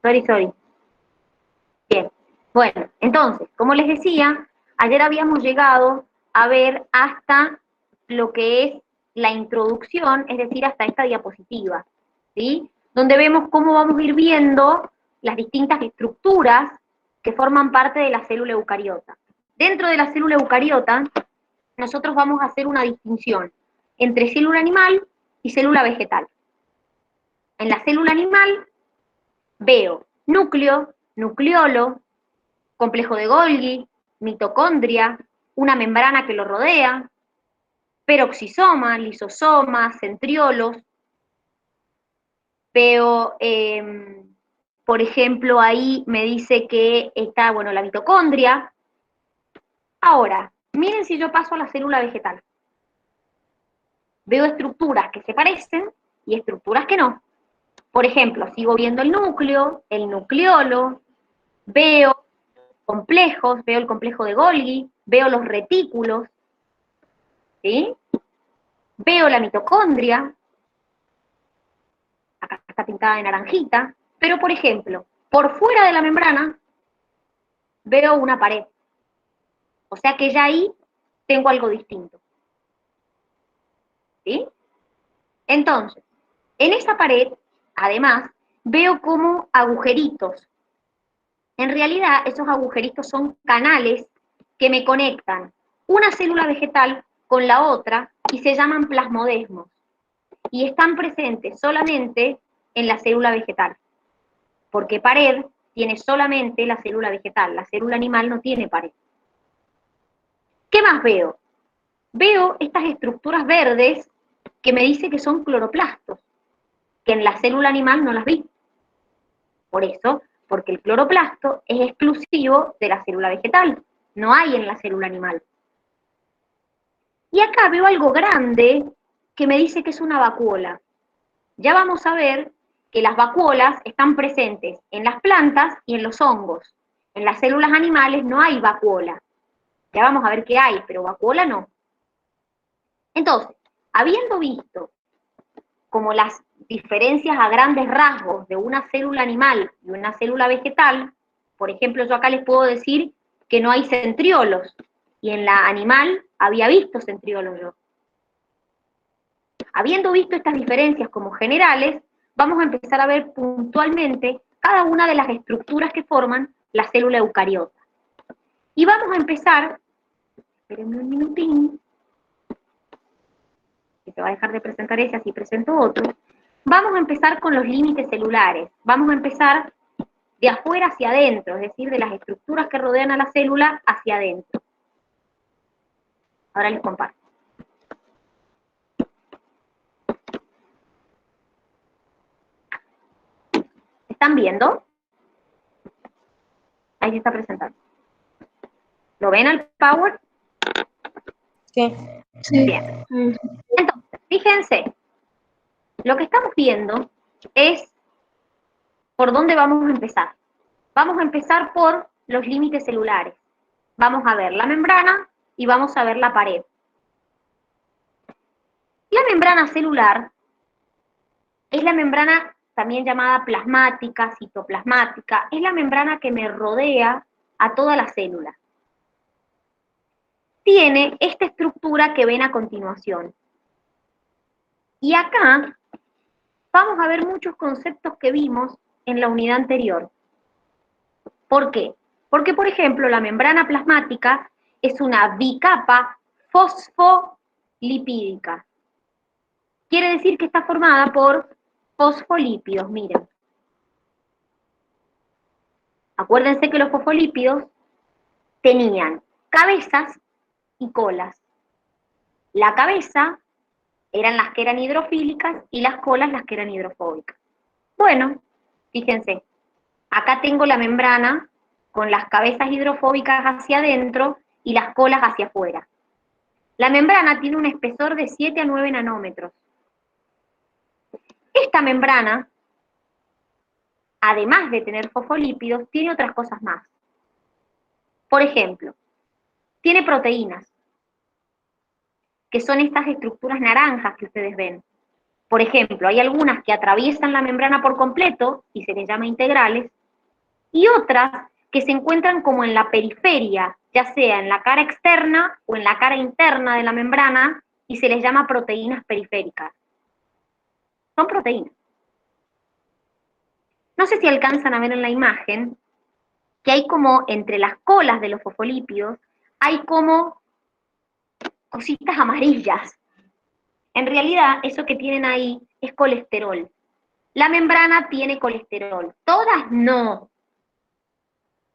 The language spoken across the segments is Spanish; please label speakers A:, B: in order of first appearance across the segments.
A: Sorry. Bien. Bueno, entonces, como les decía, ayer habíamos llegado a ver hasta lo que es la introducción, es decir, hasta esta diapositiva, ¿sí? Donde vemos cómo vamos a ir viendo las distintas estructuras que forman parte de la célula eucariota. Dentro de la célula eucariota, nosotros vamos a hacer una distinción entre célula animal y célula vegetal. En la célula animal veo núcleo, nucleolo, complejo de Golgi, mitocondria, una membrana que lo rodea, peroxisoma, lisosoma, centriolos. Veo, por ejemplo, ahí me dice que está, bueno, la mitocondria. Ahora, miren si yo paso a la célula vegetal. Veo estructuras que se parecen y estructuras que no. Por ejemplo, sigo viendo el núcleo, el nucleolo, veo complejos, veo el complejo de Golgi, veo los retículos, ¿sí? Veo la mitocondria, acá está pintada de naranjita, pero por ejemplo, por fuera de la membrana veo una pared. O sea que ya ahí tengo algo distinto. ¿Sí? Entonces, en esa pared, además, veo como agujeritos. En realidad, esos agujeritos son canales que me conectan una célula vegetal con la otra y se llaman plasmodesmos. Y están presentes solamente en la célula vegetal. Porque pared tiene solamente la célula vegetal, la célula animal no tiene pared. ¿Qué más veo? Veo estas estructuras verdes que me dice que son cloroplastos, que en la célula animal no las vi. Por eso, porque el cloroplasto es exclusivo de la célula vegetal, no hay en la célula animal. Y acá veo algo grande que me dice que es una vacuola. Ya vamos a ver que las vacuolas están presentes en las plantas y en los hongos. En las células animales no hay vacuola. Ya vamos a ver qué hay, pero vacuola no. Entonces, habiendo visto como las diferencias a grandes rasgos de una célula animal y una célula vegetal, por ejemplo, yo acá les puedo decir que no hay centriolos, y en la animal había visto centriolos yo. Habiendo visto estas diferencias como generales, vamos a empezar a ver puntualmente cada una de las estructuras que forman la célula eucariota. Y vamos a empezar, espérenme un minutín, que se va a dejar de presentar ese, así presento otro. Vamos a empezar con los límites celulares. Vamos a empezar de afuera hacia adentro, es decir, de las estructuras que rodean a la célula hacia adentro. Ahora les comparto. ¿Están viendo? Ahí se está presentando. ¿Lo ven al Power?
B: Sí.
A: Bien. Entonces, fíjense, lo que estamos viendo es por dónde vamos a empezar. Vamos a empezar por los límites celulares. Vamos a ver la membrana y vamos a ver la pared. La membrana celular es la membrana también llamada plasmática, citoplasmática, es la membrana que me rodea a toda la célula. Tiene esta estructura que ven a continuación. Y acá vamos a ver muchos conceptos que vimos en la unidad anterior. ¿Por qué? Porque, por ejemplo, la membrana plasmática es una bicapa fosfolipídica. Quiere decir que está formada por fosfolípidos, miren. Acuérdense que los fosfolípidos tenían cabezas y colas. La cabeza eran las que eran hidrofílicas y las colas las que eran hidrofóbicas. Bueno, fíjense, acá tengo la membrana con las cabezas hidrofóbicas hacia adentro y las colas hacia afuera. La membrana tiene un espesor de 7 a 9 nanómetros. Esta membrana, además de tener fosfolípidos, tiene otras cosas más. Por ejemplo, tiene proteínas, que son estas estructuras naranjas que ustedes ven. Por ejemplo, hay algunas que atraviesan la membrana por completo y se les llama integrales, y otras que se encuentran como en la periferia, ya sea en la cara externa o en la cara interna de la membrana, y se les llama proteínas periféricas. Son proteínas. No sé si alcanzan a ver en la imagen que hay como entre las colas de los fosfolípidos, hay como cositas amarillas. En realidad, eso que tienen ahí es colesterol. La membrana tiene colesterol. Todas no.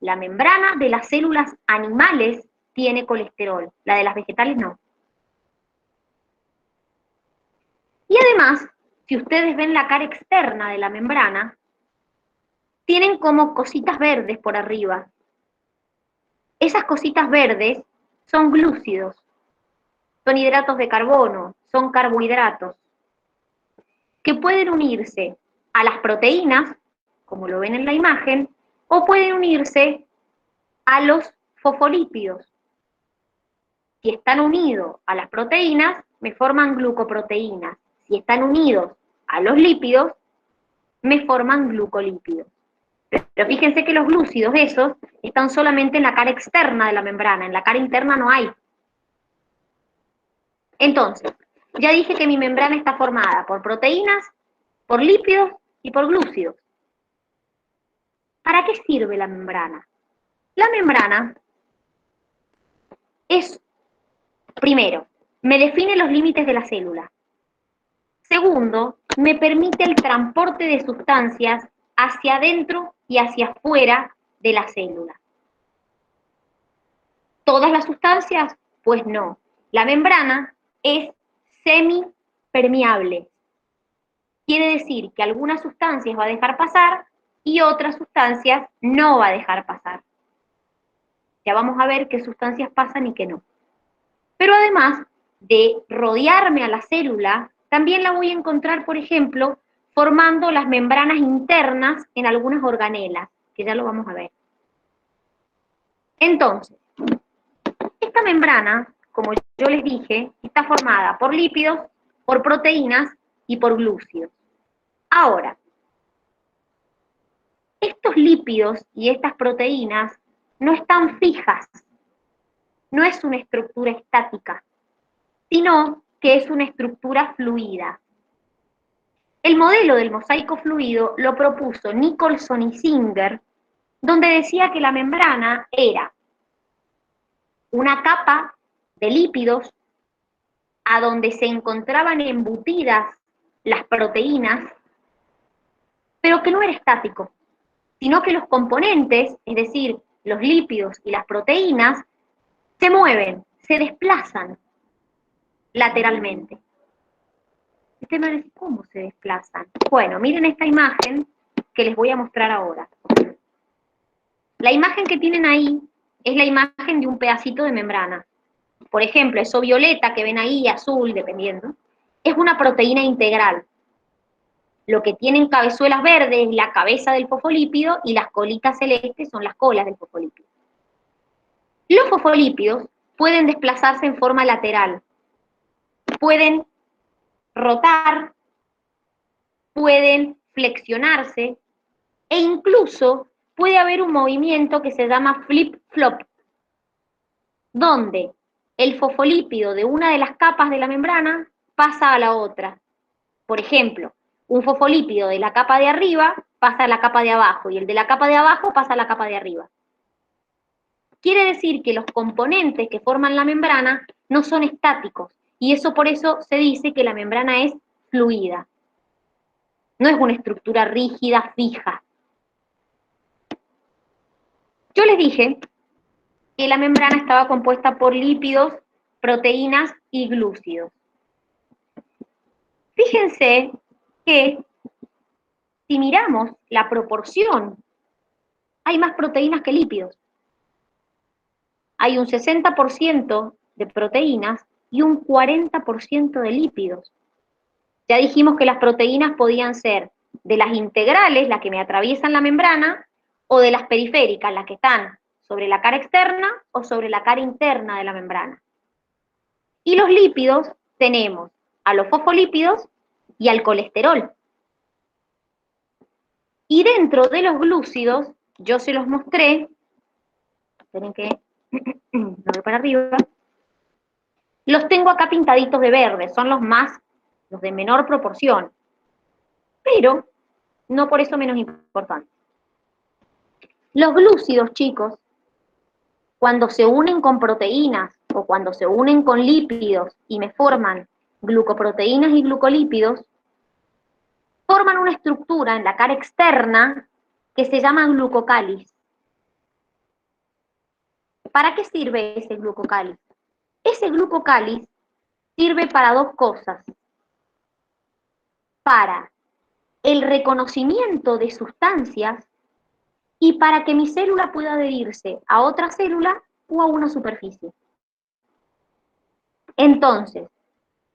A: La membrana de las células animales tiene colesterol. La de las vegetales no. Y además, si ustedes ven la cara externa de la membrana, tienen como cositas verdes por arriba. Esas cositas verdes son glúcidos, son hidratos de carbono, son carbohidratos, que pueden unirse a las proteínas, como lo ven en la imagen, o pueden unirse a los fosfolípidos. Si están unidos a las proteínas, me forman glucoproteínas. Si están unidos a los lípidos, me forman glucolípidos. Pero fíjense que los glúcidos esos están solamente en la cara externa de la membrana, en la cara interna no hay. Entonces, ya dije que mi membrana está formada por proteínas, por lípidos y por glúcidos. ¿Para qué sirve la membrana? La membrana es, primero, me define los límites de la célula. Segundo, me permite el transporte de sustancias hacia adentro y hacia afuera de la célula. ¿Todas las sustancias? Pues no. La membrana es semipermeable. Quiere decir que algunas sustancias va a dejar pasar y otras sustancias no va a dejar pasar. Ya vamos a ver qué sustancias pasan y qué no. Pero además de rodearme a la célula, también la voy a encontrar, por ejemplo, formando las membranas internas en algunas organelas, que ya lo vamos a ver. Entonces, esta membrana, como yo les dije, está formada por lípidos, por proteínas y por glúcidos. Ahora, estos lípidos y estas proteínas no están fijas, no es una estructura estática, sino que es una estructura fluida. El modelo del mosaico fluido lo propuso Nicholson y Singer, donde decía que la membrana era una capa de lípidos a donde se encontraban embutidas las proteínas, pero que no era estático, sino que los componentes, es decir, los lípidos y las proteínas, se mueven, se desplazan lateralmente. Usted me dice, ¿cómo se desplazan? Bueno, miren esta imagen que les voy a mostrar ahora. La imagen que tienen ahí es la imagen de un pedacito de membrana. Por ejemplo, eso violeta que ven ahí, azul, dependiendo, es una proteína integral. Lo que tienen cabezuelas verdes es la cabeza del fosfolípido y las colitas celestes son las colas del fosfolípido. Los fosfolípidos pueden desplazarse en forma lateral, pueden rotar, pueden flexionarse e incluso puede haber un movimiento que se llama flip-flop, donde el fosfolípido de una de las capas de la membrana pasa a la otra. Por ejemplo, un fosfolípido de la capa de arriba pasa a la capa de abajo y el de la capa de abajo pasa a la capa de arriba. Quiere decir que los componentes que forman la membrana no son estáticos y eso por eso se dice que la membrana es fluida. No es una estructura rígida, fija. Yo les dije que la membrana estaba compuesta por lípidos, proteínas y glúcidos. Fíjense que si miramos la proporción, hay más proteínas que lípidos. Hay un 60% de proteínas y un 40% de lípidos. Ya dijimos que las proteínas podían ser de las integrales, las que me atraviesan la membrana, o de las periféricas, las que están sobre la cara externa o sobre la cara interna de la membrana. Y los lípidos tenemos a los fosfolípidos y al colesterol. Y dentro de los glúcidos, yo se los mostré, esperen que no voy para arriba, los tengo acá pintaditos de verde, son los de menor proporción, pero no por eso menos importantes. Los glúcidos, chicos, cuando se unen con proteínas o cuando se unen con lípidos y me forman glucoproteínas y glucolípidos, forman una estructura en la cara externa que se llama glucocáliz. ¿Para qué sirve ese glucocáliz? Ese glucocáliz sirve para dos cosas. Para el reconocimiento de sustancias y para que mi célula pueda adherirse a otra célula o a una superficie. Entonces,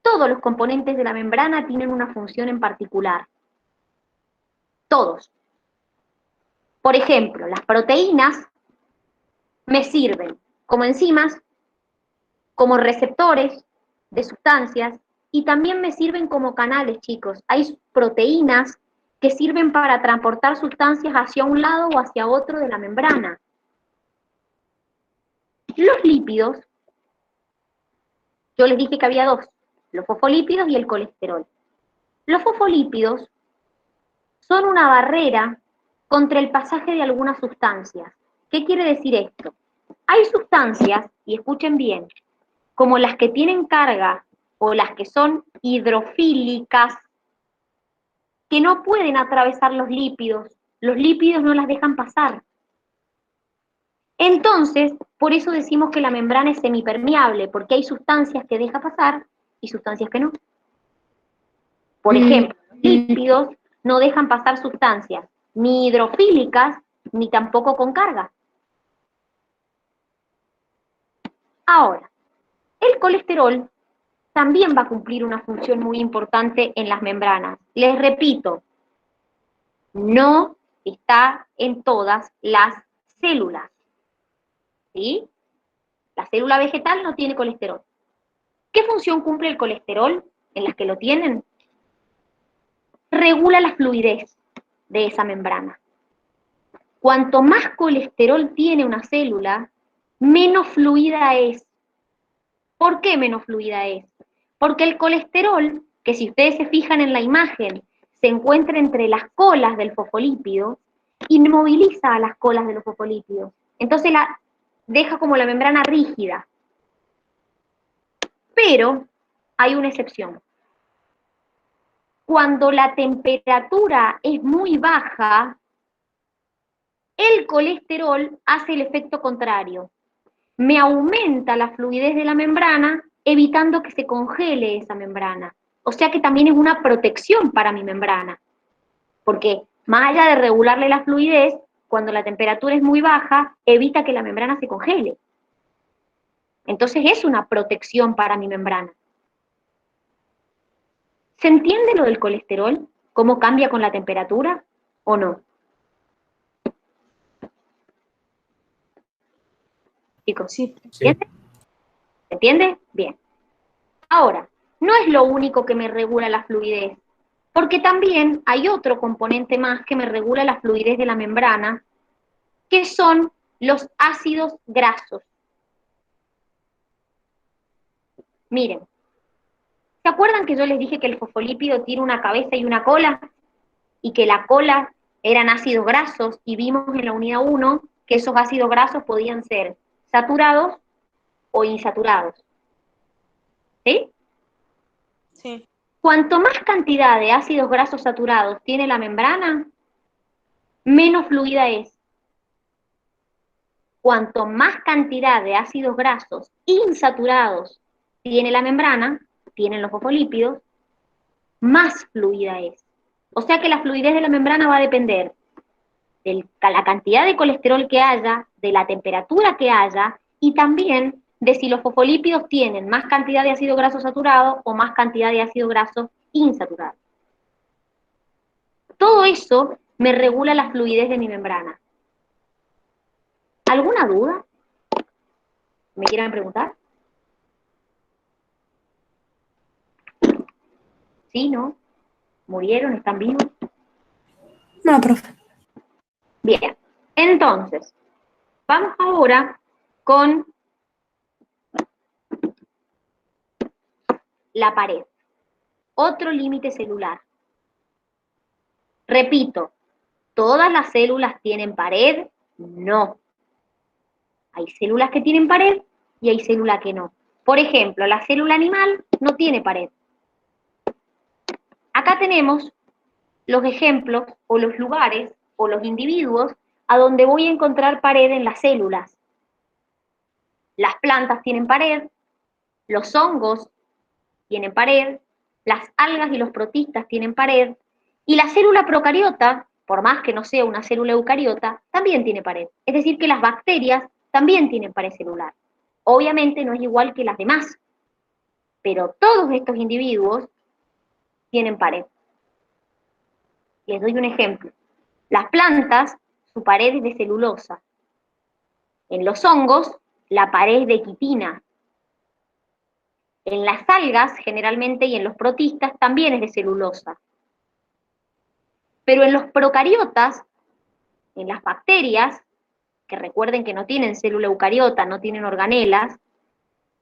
A: todos los componentes de la membrana tienen una función en particular. Todos. Por ejemplo, las proteínas me sirven como enzimas, como receptores de sustancias y también me sirven como canales, chicos. Hay proteínas que sirven para transportar sustancias hacia un lado o hacia otro de la membrana. Los lípidos, yo les dije que había dos, los fosfolípidos y el colesterol. Los fosfolípidos son una barrera contra el pasaje de algunas sustancias. ¿Qué quiere decir esto? Hay sustancias, y escuchen bien, como las que tienen carga o las que son hidrofílicas, que no pueden atravesar los lípidos no las dejan pasar. Entonces, por eso decimos que la membrana es semipermeable, porque hay sustancias que deja pasar y sustancias que no. Por ejemplo, los lípidos no dejan pasar sustancias ni hidrofílicas ni tampoco con carga. Ahora, el colesterol también va a cumplir una función muy importante en las membranas. Les repito, no está en todas las células. ¿Sí? La célula vegetal no tiene colesterol. ¿Qué función cumple el colesterol en las que lo tienen? Regula la fluidez de esa membrana. Cuanto más colesterol tiene una célula, menos fluida es. ¿Por qué menos fluida es? Porque el colesterol, que si ustedes se fijan en la imagen, se encuentra entre las colas del fosfolípido, inmoviliza a las colas de los fosfolípidos. Entonces la deja como la membrana rígida. Pero hay una excepción. Cuando la temperatura es muy baja, el colesterol hace el efecto contrario. Me aumenta la fluidez de la membrana, evitando que se congele esa membrana. O sea que también es una protección para mi membrana. Porque más allá de regularle la fluidez, cuando la temperatura es muy baja, evita que la membrana se congele. Entonces es una protección para mi membrana. ¿Se entiende lo del colesterol? ¿Cómo cambia con la temperatura o no? Chicos,
B: Sí.
A: ¿entiende? ¿Se entiende? Bien. Ahora, no es lo único que me regula la fluidez, porque también hay otro componente más que me regula la fluidez de la membrana, que son los ácidos grasos. Miren, ¿se acuerdan que yo les dije que el fosfolípido tiene una cabeza y una cola? Y que la cola eran ácidos grasos, y vimos en la unidad 1 que esos ácidos grasos podían ser saturados o insaturados. ¿Sí?
B: Sí.
A: Cuanto más cantidad de ácidos grasos saturados tiene la membrana, menos fluida es. Cuanto más cantidad de ácidos grasos insaturados tiene la membrana, tienen los fosfolípidos, más fluida es. O sea que la fluidez de la membrana va a depender de la cantidad de colesterol que haya, de la temperatura que haya y también de si los fosfolípidos tienen más cantidad de ácido graso saturado o más cantidad de ácido graso insaturado. Todo eso me regula la fluidez de mi membrana. ¿Alguna duda? ¿Me quieran preguntar? ¿Sí, no? ¿Murieron? ¿Están vivos?
B: No, profe.
A: Bien. Entonces, vamos ahora con la pared. Otro límite celular. Repito, ¿todas las células tienen pared? No. Hay células que tienen pared y hay células que no. Por ejemplo, la célula animal no tiene pared. Acá tenemos los ejemplos o los lugares o los individuos a donde voy a encontrar pared en las células. Las plantas tienen pared, los hongos tienen pared, las algas y los protistas tienen pared, y la célula procariota, por más que no sea una célula eucariota, también tiene pared. Es decir, que las bacterias también tienen pared celular. Obviamente no es igual que las demás, pero todos estos individuos tienen pared. Les doy un ejemplo. Las plantas, su pared es de celulosa. En los hongos, la pared es de quitina. En las algas, generalmente, y en los protistas, también es de celulosa. Pero en los procariotas, en las bacterias, que recuerden que no tienen célula eucariota, no tienen organelas,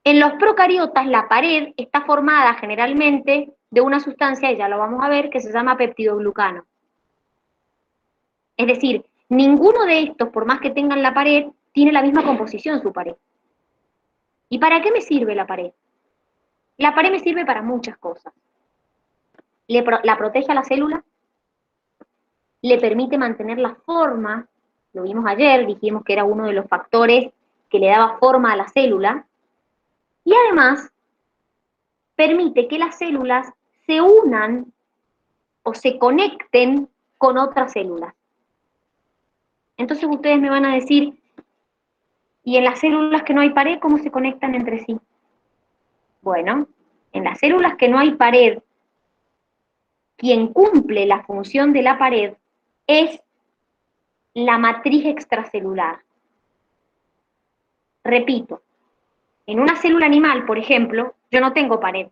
A: en los procariotas la pared está formada generalmente de una sustancia, y ya lo vamos a ver, que se llama peptidoglucano. Es decir, ninguno de estos, por más que tengan la pared, tiene la misma composición su pared. ¿Y para qué me sirve la pared? La pared me sirve para muchas cosas. La protege a la célula, le permite mantener la forma, lo vimos ayer, dijimos que era uno de los factores que le daba forma a la célula, y además permite que las células se unan o se conecten con otras células. Entonces ustedes me van a decir, ¿y en las células que no hay pared, cómo se conectan entre sí? Bueno, en las células que no hay pared, quien cumple la función de la pared es la matriz extracelular. Repito, en una célula animal, por ejemplo, yo no tengo pared.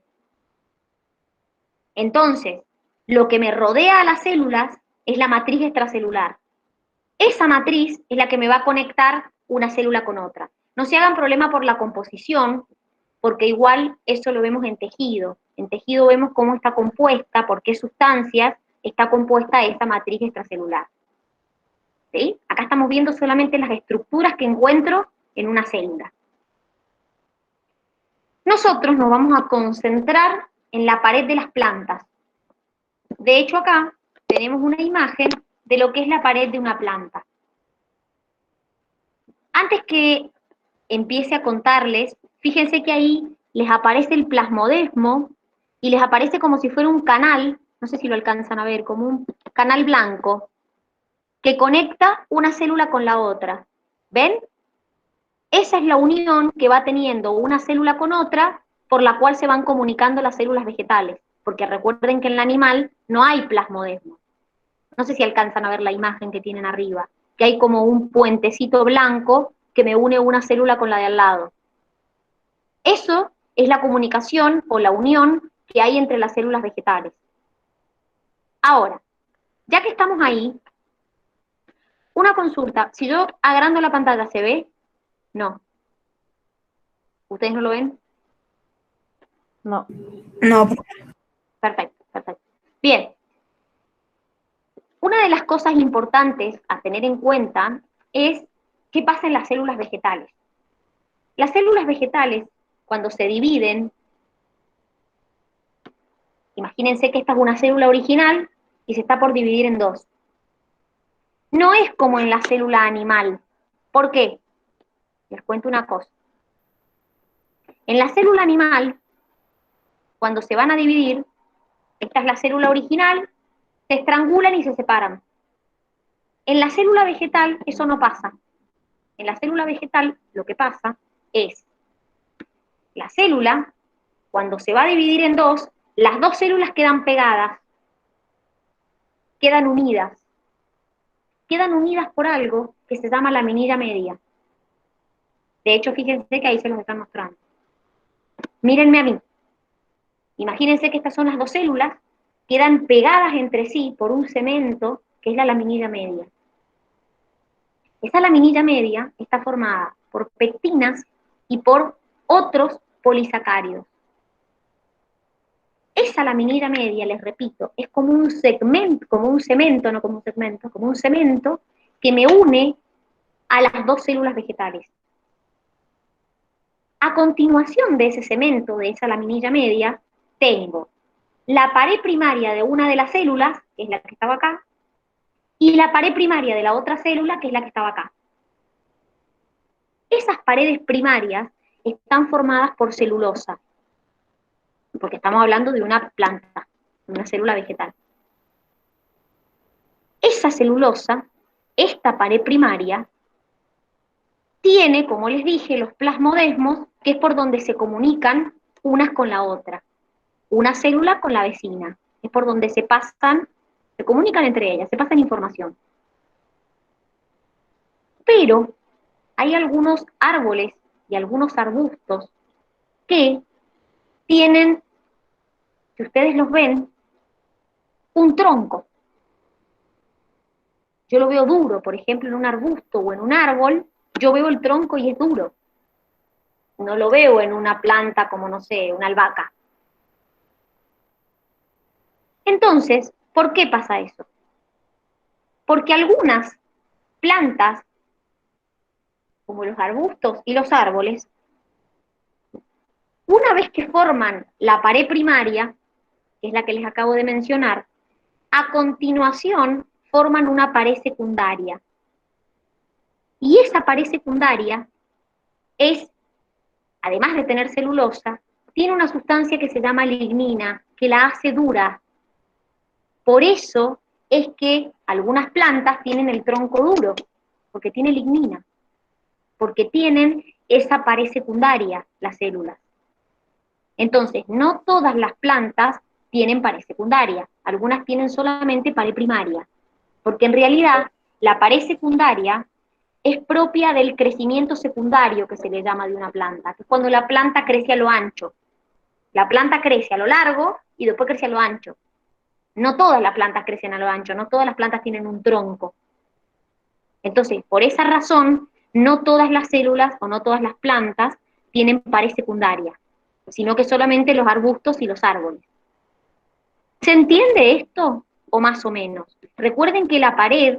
A: Entonces, lo que me rodea a las células es la matriz extracelular. Esa matriz es la que me va a conectar una célula con otra. No se hagan problema por la composición, porque igual eso lo vemos en tejido. En tejido vemos cómo está compuesta, por qué sustancias está compuesta esa matriz extracelular. ¿Sí? Acá estamos viendo solamente las estructuras que encuentro en una célula. Nosotros nos vamos a concentrar en la pared de las plantas. De hecho, acá tenemos una imagen de lo que es la pared de una planta. Antes que empiece a contarles, fíjense que ahí les aparece el plasmodesmo y les aparece como si fuera un canal, no sé si lo alcanzan a ver, como un canal blanco, que conecta una célula con la otra. ¿Ven? Esa es la unión que va teniendo una célula con otra, por la cual se van comunicando las células vegetales, porque recuerden que en el animal no hay plasmodesmo. No sé si alcanzan a ver la imagen que tienen arriba, que hay como un puentecito blanco que me une una célula con la de al lado. Eso es la comunicación o la unión que hay entre las células vegetales. Ahora, ya que estamos ahí, una consulta. Si yo agrando la pantalla, ¿se ve? No. ¿Ustedes no lo ven?
B: No.
C: No,
A: Perfecto, perfecto. Bien. Una de las cosas importantes a tener en cuenta es qué pasa en las células vegetales. Las células vegetales, cuando se dividen, imagínense que esta es una célula original y se está por dividir en dos. No es como en la célula animal. ¿Por qué? Les cuento una cosa. En la célula animal, cuando se van a dividir, esta es la célula original, se estrangulan y se separan. En la célula vegetal eso no pasa. En la célula vegetal lo que pasa es, la célula, cuando se va a dividir en dos, las dos células quedan pegadas, quedan unidas. Quedan unidas por algo que se llama laminilla media. De hecho, fíjense que ahí se los están mostrando. Mírenme a mí. Imagínense que estas son las dos células, quedan pegadas entre sí por un cemento que es la laminilla media. Esa laminilla media está formada por pectinas y por otros polisacáridos. Esa laminilla media, les repito, es como un segmento, como un cemento, no como un segmento, como un cemento que me une a las dos células vegetales. A continuación de ese cemento, de esa laminilla media, tengo la pared primaria de una de las células, que es la que estaba acá, y la pared primaria de la otra célula, que es la que estaba acá. Esas paredes primarias están formadas por celulosa, porque estamos hablando de una planta, de una célula vegetal. Esa celulosa, esta pared primaria, tiene, como les dije, los plasmodesmos, que es por donde se comunican unas con la otra. Una célula con la vecina. Es por donde se comunican entre ellas, se pasan información. Pero hay algunos árboles y algunos arbustos que tienen, si ustedes los ven, un tronco. Yo lo veo duro, por ejemplo, en un arbusto o en un árbol, yo veo el tronco y es duro. No lo veo en una planta como, no sé, una albahaca. Entonces, ¿por qué pasa eso? Porque algunas plantas, como los arbustos y los árboles, una vez que forman la pared primaria, que es la que les acabo de mencionar, a continuación forman una pared secundaria. Y esa pared secundaria es, además de tener celulosa, tiene una sustancia que se llama lignina, que la hace dura. Por eso es que algunas plantas tienen el tronco duro, porque tiene lignina, porque tienen esa pared secundaria, las células. Entonces, no todas las plantas tienen pared secundaria, algunas tienen solamente pared primaria, porque en realidad la pared secundaria es propia del crecimiento secundario que se le llama de una planta, que es cuando la planta crece a lo ancho. La planta crece a lo largo y después crece a lo ancho. No todas las plantas crecen a lo ancho, no todas las plantas tienen un tronco. Entonces, por esa razón, no todas las células o no todas las plantas tienen pared secundaria, sino que solamente los arbustos y los árboles. ¿Se entiende esto? O más o menos. Recuerden que la pared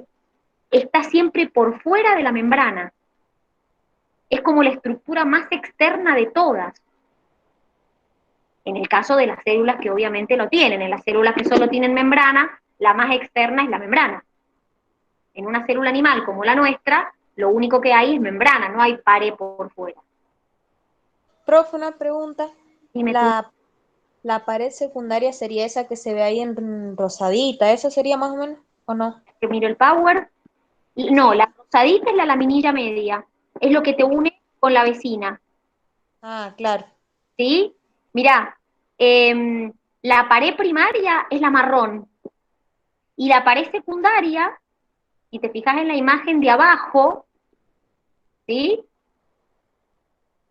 A: está siempre por fuera de la membrana. Es como la estructura más externa de todas. En el caso de las células que obviamente lo tienen, en las células que solo tienen membrana, la más externa es la membrana. En una célula animal como la nuestra, lo único que hay es membrana, no hay pared por fuera.
C: Profe, una pregunta.
A: Dime tú.
C: La pared secundaria sería esa que se ve ahí en rosadita, ¿esa sería más o menos o no?
A: Que miro el power. Y, no,
C: Sí.
A: la rosadita es la laminilla media. Es lo que te une con la vecina.
C: Ah, claro.
A: ¿Sí? Mirá, la pared primaria es la marrón. Y la pared secundaria, si te fijas en la imagen de abajo, ¿sí?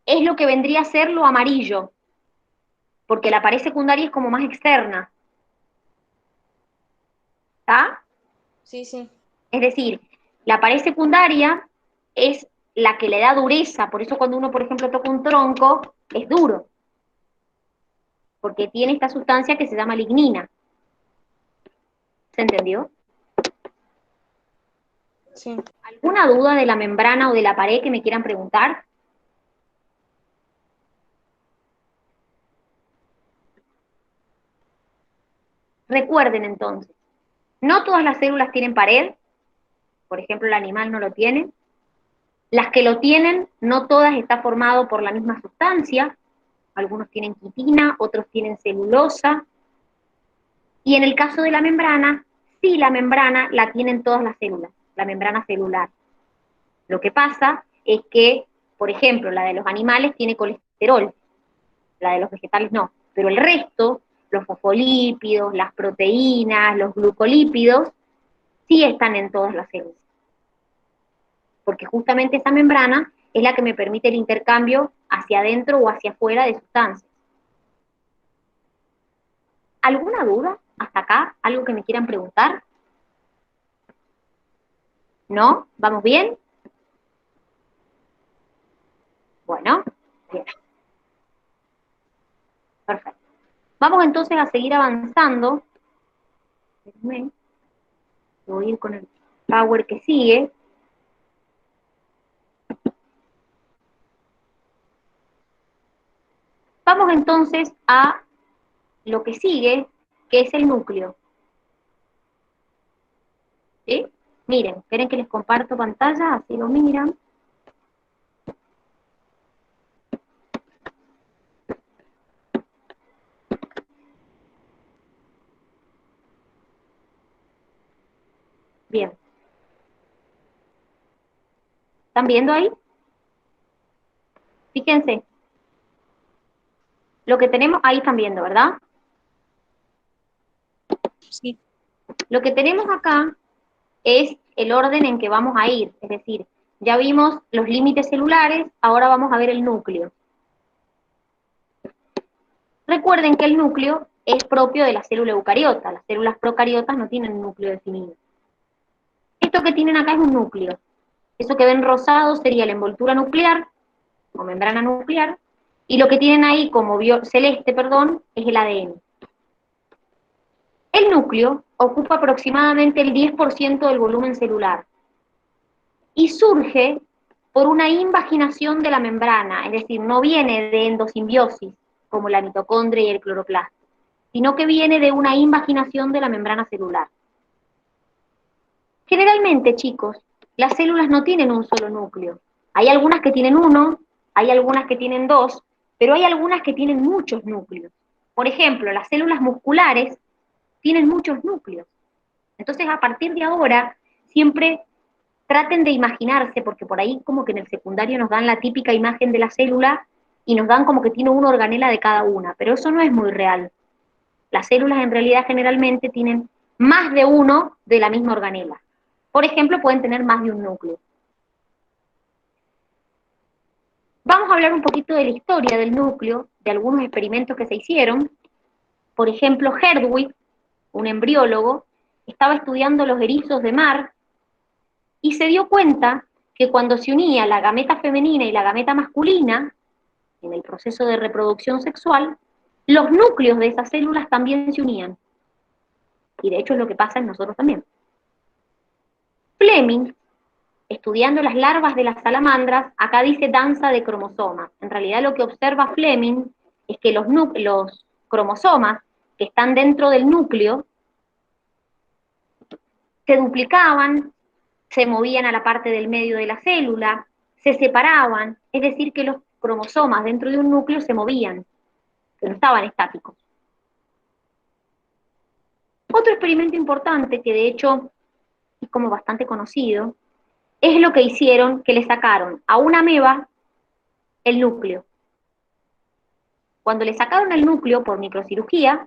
A: Es lo que vendría a ser lo amarillo. Porque la pared secundaria es como más externa. ¿Está?
C: Sí, sí.
A: Es decir, la pared secundaria es la que le da dureza, por eso cuando uno, por ejemplo, toca un tronco, es duro, porque tiene esta sustancia que se llama lignina. ¿Se entendió?
C: Sí.
A: ¿Alguna duda de la membrana o de la pared que me quieran preguntar? Recuerden entonces, no todas las células tienen pared, por ejemplo, el animal no lo tiene. Las que lo tienen, no todas están formadas por la misma sustancia. Algunos tienen quitina, otros tienen celulosa. Y en el caso de la membrana, sí, la membrana la tienen todas las células, la membrana celular. Lo que pasa es que, por ejemplo, la de los animales tiene colesterol, la de los vegetales no, pero el resto, los fosfolípidos, las proteínas, los glucolípidos, sí están en todas las células. Porque justamente esa membrana es la que me permite el intercambio hacia adentro o hacia afuera de sustancias. ¿Alguna duda hasta acá? ¿Algo que me quieran preguntar? ¿No? ¿Vamos bien? Bueno, bien. Perfecto. Vamos entonces a seguir avanzando. Déjenme. Voy a ir con el power que sigue. Vamos entonces a lo que sigue, que es el núcleo. ¿Sí? Miren, esperen que les comparto pantalla, así lo miran. Bien. ¿Están viendo ahí? Fíjense. Lo que tenemos, ahí están viendo, ¿verdad?
C: Sí.
A: Lo que tenemos acá es el orden en que vamos a ir, es decir, ya vimos los límites celulares, ahora vamos a ver el núcleo. Recuerden que el núcleo es propio de la célula eucariota, las células procariotas no tienen núcleo definido. Esto que tienen acá es un núcleo. Eso que ven rosado sería la envoltura nuclear, o membrana nuclear, y lo que tienen ahí como celeste, perdón, es el ADN. El núcleo ocupa aproximadamente el 10% del volumen celular y surge por una invaginación de la membrana, es decir, no viene de endosimbiosis, como la mitocondria y el cloroplasto, sino que viene de una invaginación de la membrana celular. Generalmente, chicos, las células no tienen un solo núcleo. Hay algunas que tienen uno, hay algunas que tienen dos, pero hay algunas que tienen muchos núcleos. Por ejemplo, las células musculares tienen muchos núcleos. Entonces, a partir de ahora, siempre traten de imaginarse, porque por ahí como que en el secundario nos dan la típica imagen de la célula y nos dan como que tiene una organela de cada una, pero eso no es muy real. Las células en realidad generalmente tienen más de uno de la misma organela. Por ejemplo, pueden tener más de un núcleo. Vamos a hablar un poquito de la historia del núcleo, de algunos experimentos que se hicieron. Por ejemplo, Herdwig, un embriólogo, estaba estudiando los erizos de mar y se dio cuenta que cuando se unía la gameta femenina y la gameta masculina, en el proceso de reproducción sexual, los núcleos de esas células también se unían. Y de hecho es lo que pasa en nosotros también. Fleming, estudiando las larvas de las salamandras, acá dice danza de cromosomas. En realidad lo que observa Fleming es que los cromosomas que están dentro del núcleo se duplicaban, se movían a la parte del medio de la célula, se separaban, es decir, que los cromosomas dentro de un núcleo se movían, que no estaban estáticos. Otro experimento importante, que de hecho es como bastante conocido, es lo que hicieron, que le sacaron a una ameba el núcleo. Cuando le sacaron el núcleo por microcirugía,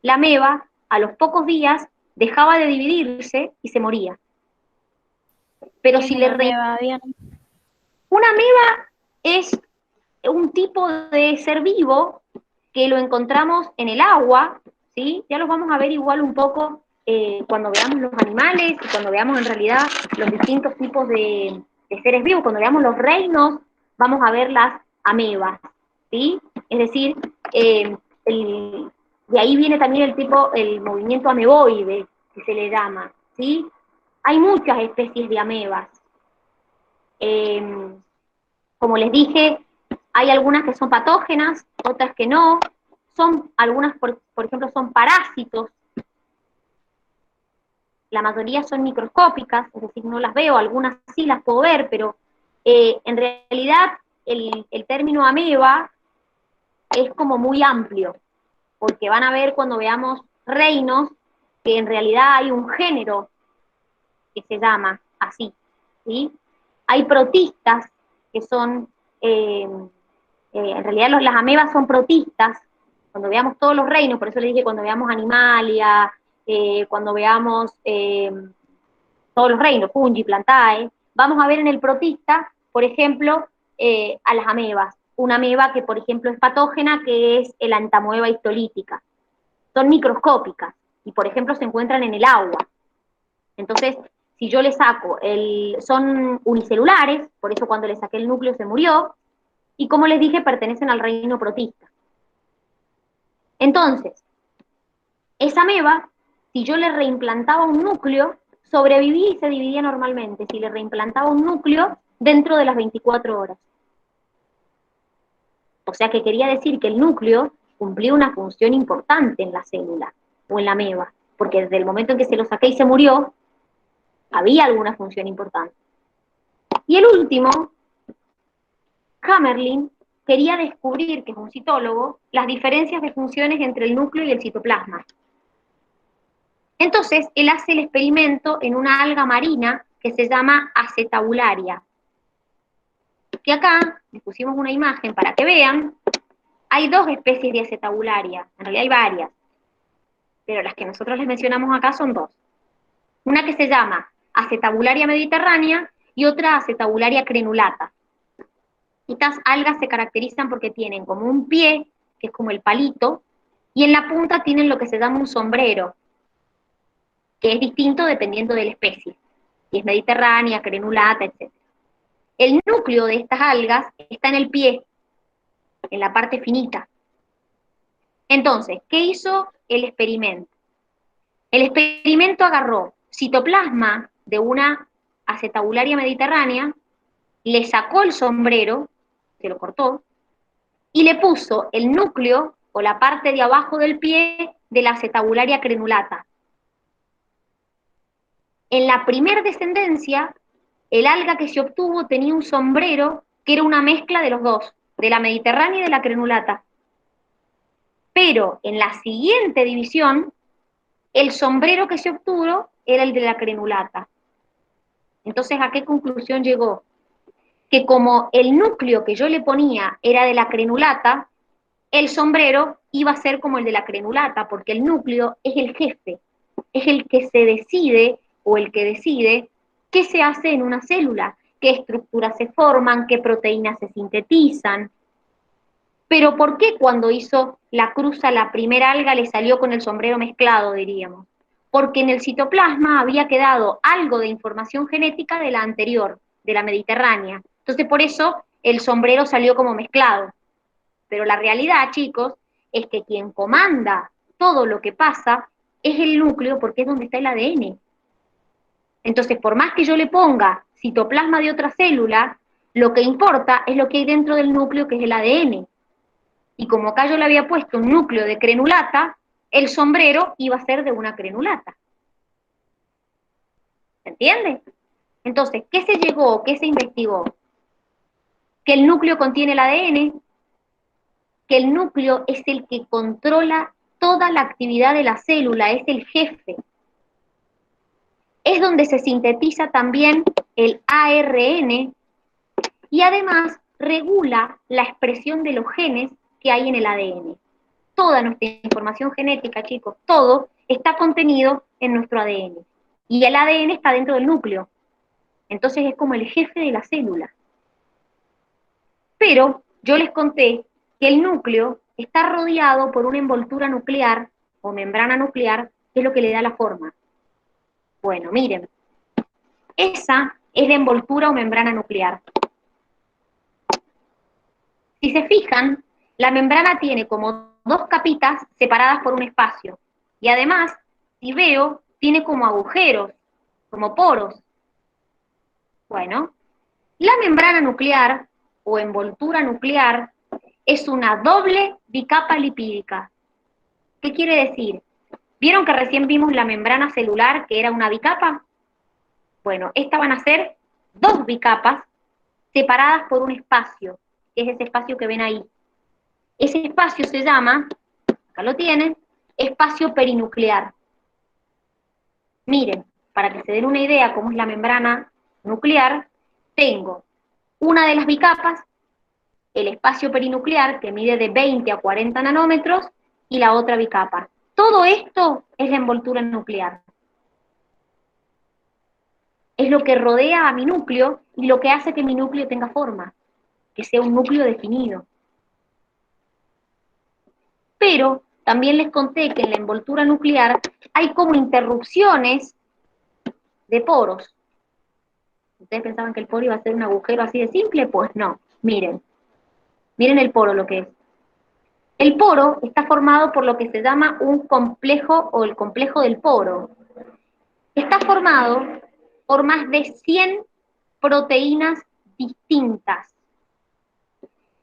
A: la ameba a los pocos días dejaba de dividirse y se moría. Pero si le
B: Una
A: ameba es un tipo de ser vivo que lo encontramos en el agua, ¿sí? Ya los vamos a ver igual un poco cuando veamos los animales y cuando veamos en realidad los distintos tipos de seres vivos, cuando veamos los reinos, vamos a ver las amebas, ¿sí? Es decir, de ahí viene también el movimiento ameboide, que se le llama, ¿sí? Hay muchas especies de amebas. Como les dije, hay algunas que son patógenas, otras que no. Algunas, por ejemplo, son parásitos. La mayoría son microscópicas, es decir, no las veo, algunas sí las puedo ver, pero en realidad el término ameba es como muy amplio, porque van a ver cuando veamos reinos que en realidad hay un género que se llama así, ¿sí? Hay protistas que son, en realidad las amebas son protistas, cuando veamos todos los reinos, por eso les dije cuando veamos Animalia, cuando veamos todos los reinos, Fungi, Plantae, vamos a ver en el protista, por ejemplo, a las amebas. Una ameba que, por ejemplo, es patógena, que es el antamoeba histolítica. Son microscópicas y, por ejemplo, se encuentran en el agua. Entonces, si yo le saco, son unicelulares, por eso cuando le saqué el núcleo se murió, y como les dije, pertenecen al reino protista. Entonces, esa ameba, si yo le reimplantaba un núcleo, sobrevivía y se dividía normalmente, si le reimplantaba un núcleo dentro de las 24 horas. O sea que quería decir que el núcleo cumplía una función importante en la célula o en la ameba, porque desde el momento en que se lo saqué y se murió, había alguna función importante. Y el último, Hammerling, quería descubrir, que es un citólogo, las diferencias de funciones entre el núcleo y el citoplasma. Entonces, él hace el experimento en una alga marina que se llama acetabularia. Que acá les pusimos una imagen para que vean. Hay dos especies de acetabularia, en realidad hay varias, pero las que nosotros les mencionamos acá son dos. Una que se llama acetabularia mediterránea y otra acetabularia crenulata. Estas algas se caracterizan porque tienen como un pie, que es como el palito, y en la punta tienen lo que se llama un sombrero, que es distinto dependiendo de la especie, si es mediterránea, crenulata, etc. El núcleo de estas algas está en el pie, en la parte finita. Entonces, ¿qué hizo el experimento? El experimento agarró citoplasma de una acetabularia mediterránea, le sacó el sombrero, se lo cortó, y le puso el núcleo o la parte de abajo del pie de la acetabularia crenulata. En la primer descendencia, el alga que se obtuvo tenía un sombrero que era una mezcla de los dos, de la mediterránea y de la crenulata. Pero en la siguiente división, el sombrero que se obtuvo era el de la crenulata. Entonces, ¿a qué conclusión llegó? Que como el núcleo que yo le ponía era de la crenulata, el sombrero iba a ser como el de la crenulata, porque el núcleo es el jefe, es el que se decide o el que decide qué se hace en una célula, qué estructuras se forman, qué proteínas se sintetizan. Pero ¿por qué cuando hizo la cruza la primera alga le salió con el sombrero mezclado, diríamos? Porque en el citoplasma había quedado algo de información genética de la anterior, de la mediterránea. Entonces por eso el sombrero salió como mezclado. Pero la realidad, chicos, es que quien comanda todo lo que pasa es el núcleo porque es donde está el ADN. Entonces, por más que yo le ponga citoplasma de otra célula, lo que importa es lo que hay dentro del núcleo, que es el ADN. Y como acá yo le había puesto un núcleo de crenulata, el sombrero iba a ser de una crenulata. ¿Se entiende? Entonces, ¿qué se llegó, qué se investigó? Que el núcleo contiene el ADN, que el núcleo es el que controla toda la actividad de la célula, es el jefe. Es donde se sintetiza también el ARN y además regula la expresión de los genes que hay en el ADN. Toda nuestra información genética, chicos, todo está contenido en nuestro ADN. Y el ADN está dentro del núcleo. Entonces es como el jefe de la célula. Pero yo les conté que el núcleo está rodeado por una envoltura nuclear o membrana nuclear, que es lo que le da la forma. Bueno, miren, esa es la envoltura o membrana nuclear. Si se fijan, la membrana tiene como dos capitas separadas por un espacio. Y además, si veo, tiene como agujeros, como poros. Bueno, la membrana nuclear o envoltura nuclear es una doble bicapa lipídica. ¿Qué quiere decir? ¿Vieron que recién vimos la membrana celular, que era una bicapa? Bueno, estas van a ser dos bicapas separadas por un espacio, que es ese espacio que ven ahí. Ese espacio se llama, acá lo tienen, espacio perinuclear. Miren, para que se den una idea cómo es la membrana nuclear, tengo una de las bicapas, el espacio perinuclear, que mide de 20 a 40 nanómetros, y la otra bicapa. Todo esto es la envoltura nuclear. Es lo que rodea a mi núcleo y lo que hace que mi núcleo tenga forma, que sea un núcleo definido. Pero también les conté que en la envoltura nuclear hay como interrupciones de poros. ¿Ustedes pensaban que el poro iba a ser un agujero así de simple? Pues no. Miren, Miren el poro lo que es. El poro está formado por lo que se llama un complejo o el complejo del poro. Está formado por más de 100 proteínas distintas.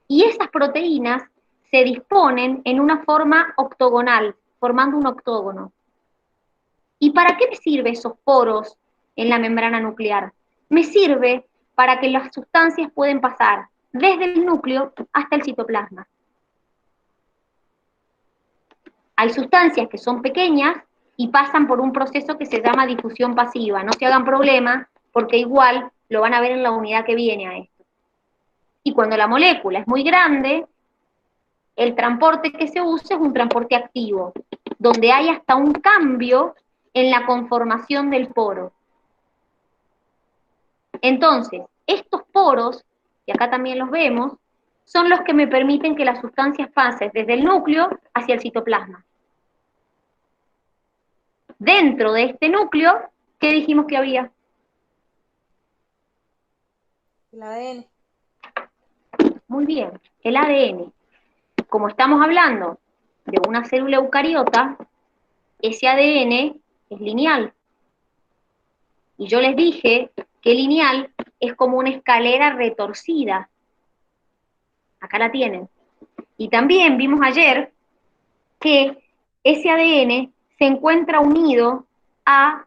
A: Y esas proteínas se disponen en una forma octogonal, formando un octógono. ¿Y para qué me sirven esos poros en la membrana nuclear? Me sirve para que las sustancias pueden pasar desde el núcleo hasta el citoplasma. Hay sustancias que son pequeñas y pasan por un proceso que se llama difusión pasiva. No se hagan problema porque igual lo van a ver en la unidad que viene a esto. Y cuando la molécula es muy grande, el transporte que se usa es un transporte activo, donde hay hasta un cambio en la conformación del poro. Entonces, estos poros, y acá también los vemos, son los que me permiten que las sustancias pasen desde el núcleo hacia el citoplasma. Dentro de este núcleo, ¿qué dijimos que había?
C: El ADN.
A: Muy bien, el ADN. Como estamos hablando de una célula eucariota, ese ADN es lineal. Y yo les dije que lineal es como una escalera retorcida. Acá la tienen. Y también vimos ayer que ese ADN se encuentra unido a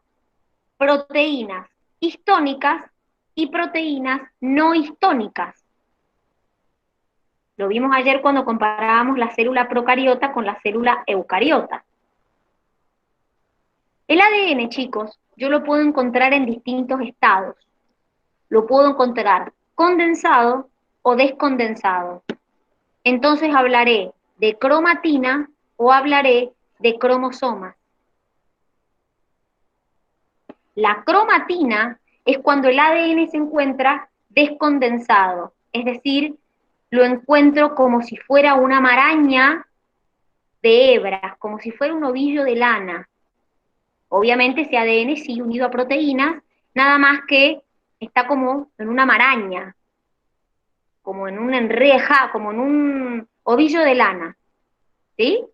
A: proteínas histónicas y proteínas no histónicas. Lo vimos ayer cuando comparábamos la célula procariota con la célula eucariota. El ADN, chicos, yo lo puedo encontrar en distintos estados. Lo puedo encontrar condensado o descondensado. Entonces hablaré de cromatina o hablaré de cromosomas. La cromatina es cuando el ADN se encuentra descondensado, es decir, lo encuentro como si fuera una maraña de hebras, como si fuera un ovillo de lana. Obviamente ese ADN sigue unido a proteínas, nada más que está como en una maraña, como en una enreja, como en un ovillo de lana. ¿Sí?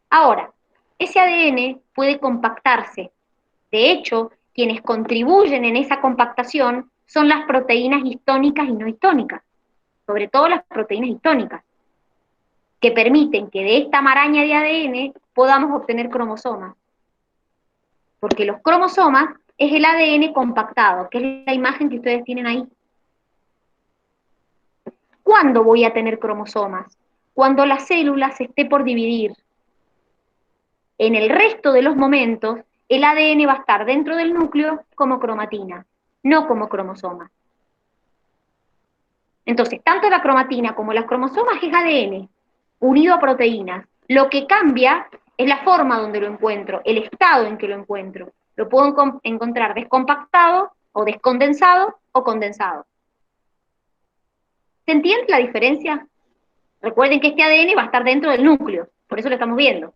A: Ahora, ese ADN puede compactarse. De hecho, quienes contribuyen en esa compactación son las proteínas histónicas y no histónicas, sobre todo las proteínas histónicas, que permiten que de esta maraña de ADN podamos obtener cromosomas. Porque los cromosomas es el ADN compactado, que es la imagen que ustedes tienen ahí. ¿Cuándo voy a tener cromosomas? Cuando la célula se esté por dividir. En el resto de los momentos, el ADN va a estar dentro del núcleo como cromatina, no como cromosoma. Entonces, tanto la cromatina como las cromosomas es ADN, unido a proteínas. Lo que cambia es la forma donde lo encuentro, el estado en que lo encuentro. Lo puedo encontrar descompactado, o descondensado, o condensado. ¿Se entiende la diferencia? Recuerden que este ADN va a estar dentro del núcleo, por eso lo estamos viendo.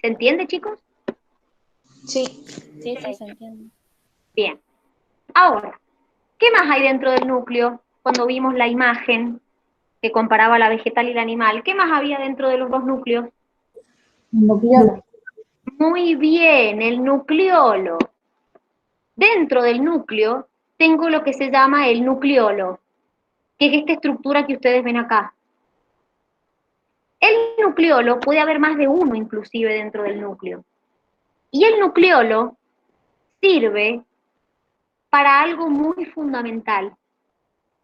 A: ¿Se entiende, chicos?
C: Sí.
B: Sí, sí, se entiende.
A: Bien. Ahora, ¿qué más hay dentro del núcleo? Cuando vimos la imagen que comparaba la vegetal y la animal, ¿qué más había dentro de los dos núcleos?
B: Nucleolo.
A: Muy bien, el nucleolo. Dentro del núcleo tengo lo que se llama el nucleolo, que es esta estructura que ustedes ven acá. El nucleolo puede haber más de uno inclusive dentro del núcleo. Y el nucleolo sirve para algo muy fundamental,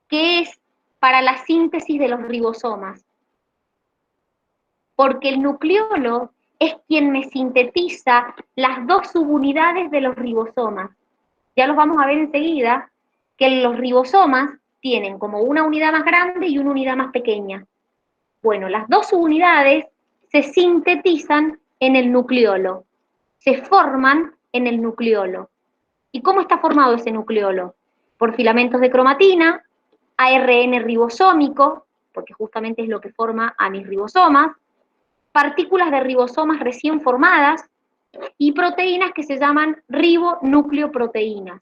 A: que es para la síntesis de los ribosomas. Porque el nucleolo es quien me sintetiza las dos subunidades de los ribosomas. Ya los vamos a ver enseguida, que los ribosomas tienen como una unidad más grande y una unidad más pequeña. Bueno, las dos subunidades se sintetizan en el nucleolo, se forman en el nucleolo. ¿Y cómo está formado ese nucleolo? Por filamentos de cromatina, ARN ribosómico, porque justamente es lo que forma a mis ribosomas, partículas de ribosomas recién formadas y proteínas que se llaman ribonucleoproteínas.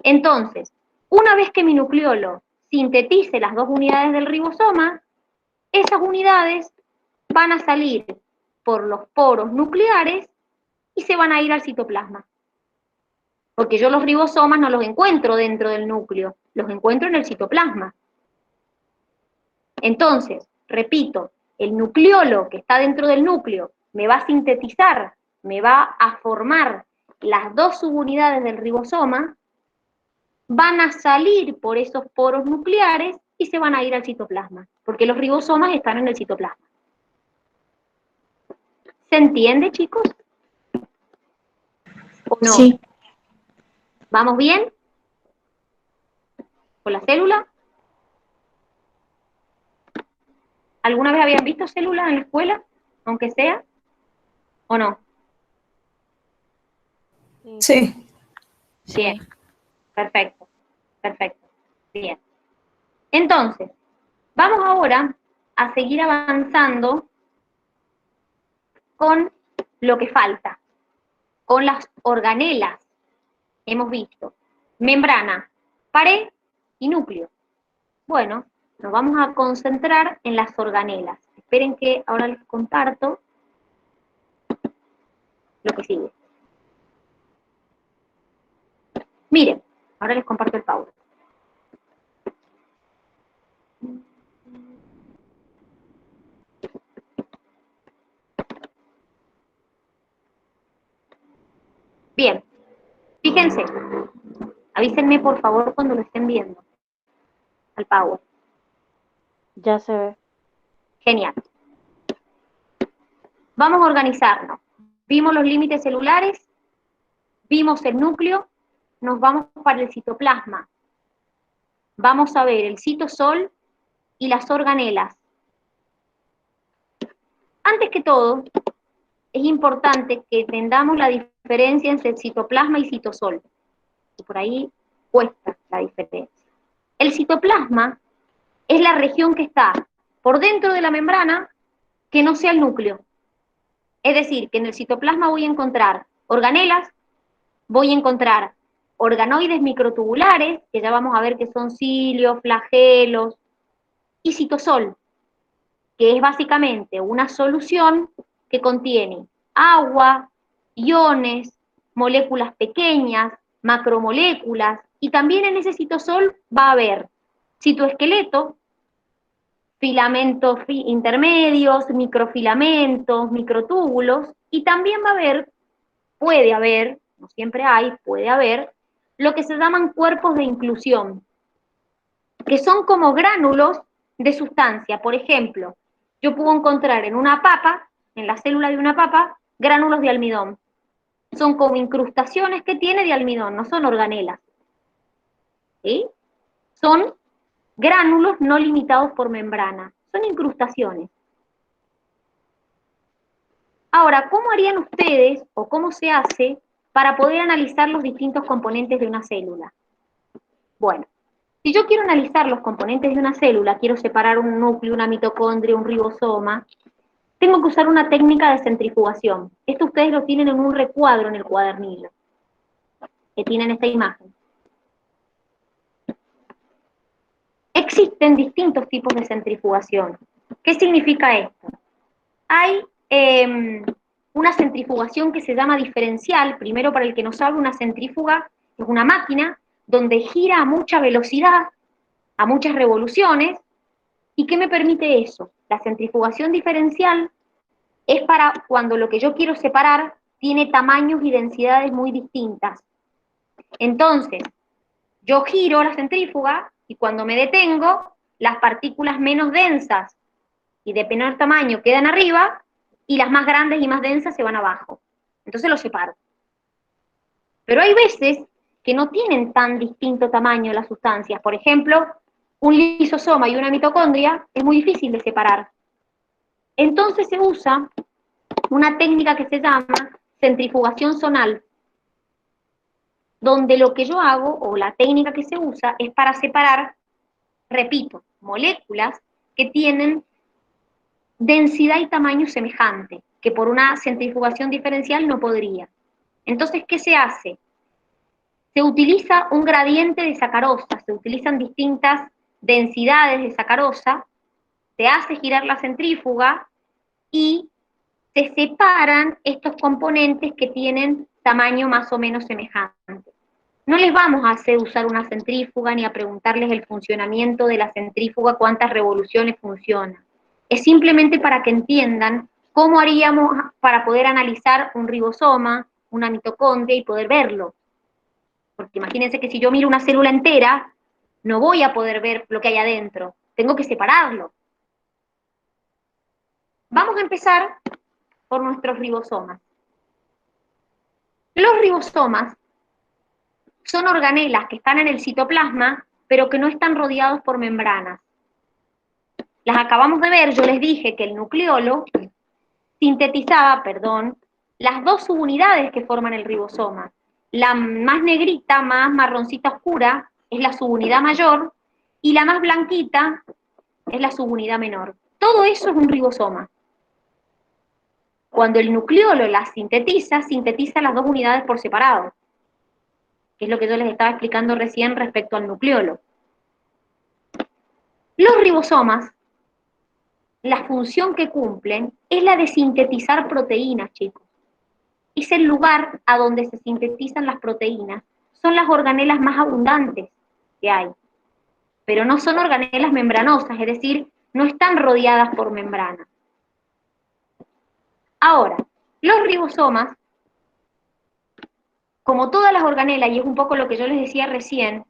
A: Entonces, Una vez que mi nucleolo sintetice las dos unidades del ribosoma, esas unidades van a salir por los poros nucleares y se van a ir al citoplasma. Porque yo los ribosomas no los encuentro dentro del núcleo, los encuentro en el citoplasma. Entonces, repito, el nucleolo que está dentro del núcleo me va a sintetizar, me va a formar las dos subunidades del ribosoma, van a salir por esos poros nucleares y se van a ir al citoplasma, porque los ribosomas están en el citoplasma. ¿Se entiende, chicos? ¿O no?
B: Sí.
A: ¿Vamos bien? ¿Con la célula? ¿Alguna vez habían visto células en la escuela? Aunque sea, ¿o no?
D: Sí.
A: Bien, perfecto, perfecto, bien. Entonces, vamos ahora a seguir avanzando con lo que falta, con las organelas. Hemos visto membrana, pared y núcleo. Bueno, nos vamos a concentrar en las organelas. Esperen que ahora les comparto lo que sigue. Miren, ahora les comparto el PowerPoint. Bien, fíjense, avísenme por favor cuando lo estén viendo al Power.
B: Ya se ve.
A: Genial. Vamos a organizarnos. Vimos los límites celulares, vimos el núcleo, nos vamos para el citoplasma. Vamos a ver el citosol y las organelas. Antes que todo, es importante que entendamos la diferencia entre citoplasma y citosol. Y por ahí cuesta la diferencia. El citoplasma es la región que está por dentro de la membrana que no sea el núcleo. Es decir, que en el citoplasma voy a encontrar organelas, voy a encontrar organoides microtubulares, que ya vamos a ver que son cilios, flagelos, y citosol, que es básicamente una solución que contiene agua, iones, moléculas pequeñas, macromoléculas, y también en ese citosol va a haber citoesqueleto, filamentos intermedios, microfilamentos, microtúbulos, y también va a haber, puede haber, no siempre hay, puede haber, lo que se llaman cuerpos de inclusión, que son como gránulos de sustancia. Por ejemplo, yo puedo encontrar en una papa, en la célula de una papa, gránulos de almidón. Son como incrustaciones que tiene de almidón, no son organelas. ¿Sí? Son gránulos no limitados por membrana, son incrustaciones. Ahora, ¿cómo harían ustedes o cómo se hace para poder analizar los distintos componentes de una célula? Bueno, si yo quiero analizar los componentes de una célula, quiero separar un núcleo, una mitocondria, un ribosoma, tengo que usar una técnica de centrifugación. Esto ustedes lo tienen en un recuadro en el cuadernillo, que tienen esta imagen. Existen distintos tipos de centrifugación. ¿Qué significa esto? Hay una centrifugación que se llama diferencial. Primero, para el que no sabe, una centrífuga es una máquina donde gira a mucha velocidad, a muchas revoluciones. ¿Y qué me permite eso? La centrifugación diferencial es para cuando lo que yo quiero separar tiene tamaños y densidades muy distintas. Entonces, yo giro la centrífuga y cuando me detengo, las partículas menos densas y de menor tamaño quedan arriba y las más grandes y más densas se van abajo. Entonces los separo. Pero hay veces que no tienen tan distinto tamaño las sustancias. Por ejemplo, un lisosoma y una mitocondria es muy difícil de separar. Entonces se usa una técnica que se llama centrifugación zonal, donde lo que yo hago, o la técnica que se usa, es para separar, repito, moléculas que tienen densidad y tamaño semejante, que por una centrifugación diferencial no podría. Entonces, ¿qué se hace? se utiliza un gradiente de sacarosa, se utilizan distintas densidades de sacarosa, se hace girar la centrífuga y se separan estos componentes que tienen tamaño más o menos semejante. No les vamos a hacer usar una centrífuga ni a preguntarles el funcionamiento de la centrífuga, cuántas revoluciones funciona. Es simplemente para que entiendan cómo haríamos para poder analizar un ribosoma, una mitocondria y poder verlo. Porque imagínense que si yo miro una célula entera, no voy a poder ver lo que hay adentro. Tengo que separarlo. Vamos a empezar por nuestros ribosomas. Los ribosomas son organelas que están en el citoplasma, pero que no están rodeados por membranas. Las acabamos de ver, yo les dije que el nucleolo sintetizaba, las dos subunidades que forman el ribosoma. La más negrita, más marroncita oscura, es la subunidad mayor, y la más blanquita es la subunidad menor. Todo eso es un ribosoma. Cuando el nucleolo las sintetiza, sintetiza las dos unidades por separado, que es lo que yo les estaba explicando recién respecto al nucleolo. Los ribosomas, la función que cumplen es la de sintetizar proteínas, chicos. Es el lugar a donde se sintetizan las proteínas. Son las organelas más abundantes que hay. Pero no son organelas membranosas, es decir, no están rodeadas por membranas. Ahora, los ribosomas, como todas las organelas, y es un poco lo que yo les decía recién,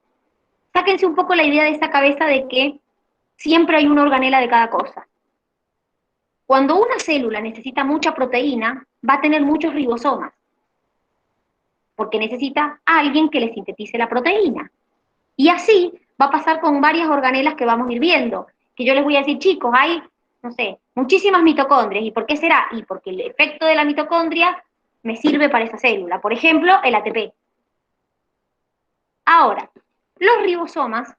A: sáquense un poco la idea de esa cabeza de que siempre hay una organela de cada cosa. Cuando una célula necesita mucha proteína, va a tener muchos ribosomas, porque necesita a alguien que le sintetice la proteína. Y así va a pasar con varias organelas que vamos a ir viendo, que yo les voy a decir, chicos, hay, no sé, muchísimas mitocondrias. ¿Y por qué será? Y porque el efecto de la mitocondria me sirve para esa célula. Por ejemplo, el ATP. Ahora, los ribosomas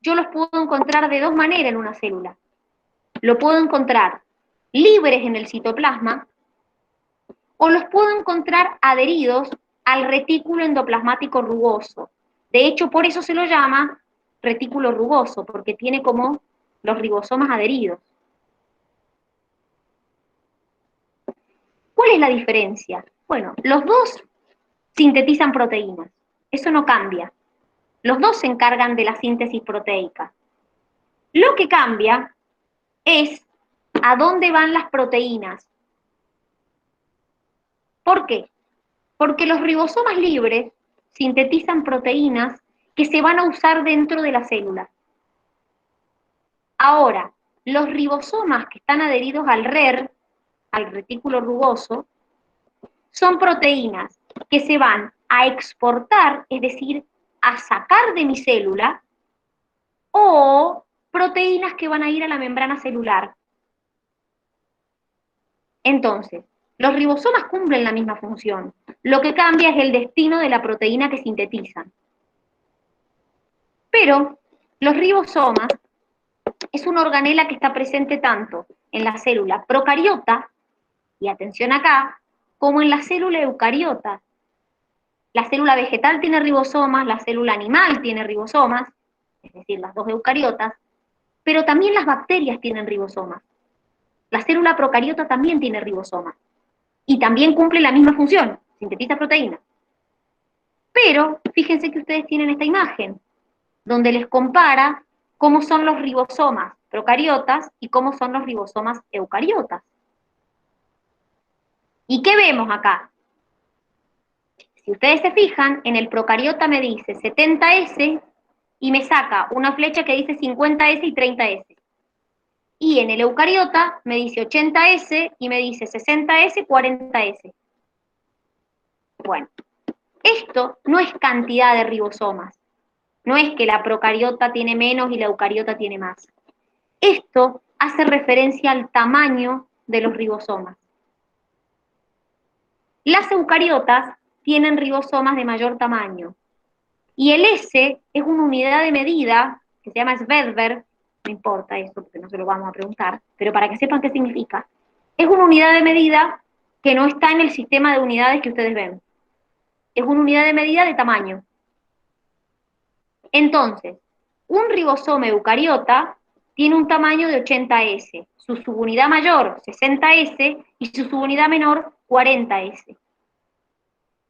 A: yo los puedo encontrar de dos maneras en una célula. Lo puedo encontrar libres en el citoplasma o los puedo encontrar adheridos al retículo endoplasmático rugoso. De hecho, por eso se lo llama retículo rugoso, porque tiene como los ribosomas adheridos. ¿Cuál es la diferencia? Bueno, los dos sintetizan proteínas, eso no cambia. Los dos se encargan de la síntesis proteica. Lo que cambia es a dónde van las proteínas. ¿Por qué? Porque los ribosomas libres sintetizan proteínas que se van a usar dentro de la célula. Ahora, los ribosomas que están adheridos al RER, al retículo rugoso, son proteínas que se van a exportar, es decir, a sacar de mi célula, o proteínas que van a ir a la membrana celular. Entonces, los ribosomas cumplen la misma función. Lo que cambia es el destino de la proteína que sintetizan. Pero los ribosomas es una organela que está presente tanto en la célula procariota, y atención acá, como en la célula eucariota. La célula vegetal tiene ribosomas, la célula animal tiene ribosomas, es decir, las dos eucariotas, pero también las bacterias tienen ribosomas. La célula procariota también tiene ribosomas. Y también cumple la misma función, sintetiza proteínas. Pero fíjense que ustedes tienen esta imagen, donde les compara cómo son los ribosomas procariotas y cómo son los ribosomas eucariotas. ¿Y qué vemos acá? Si ustedes se fijan, en el procariota me dice 70S y me saca una flecha que dice 50S y 30S. Y en el eucariota me dice 80S y me dice 60S, 40S. Bueno, esto no es cantidad de ribosomas. No es que la procariota tiene menos y la eucariota tiene más. Esto hace referencia al tamaño de los ribosomas. Las eucariotas tienen ribosomas de mayor tamaño. Y el S es una unidad de medida que se llama Svedberg, no importa eso porque no se lo vamos a preguntar, pero para que sepan qué significa. Es una unidad de medida que no está en el sistema de unidades que ustedes ven. es una unidad de medida de tamaño. Entonces, un ribosoma eucariota tiene un tamaño de 80S, su subunidad mayor 60S y su subunidad menor 40S.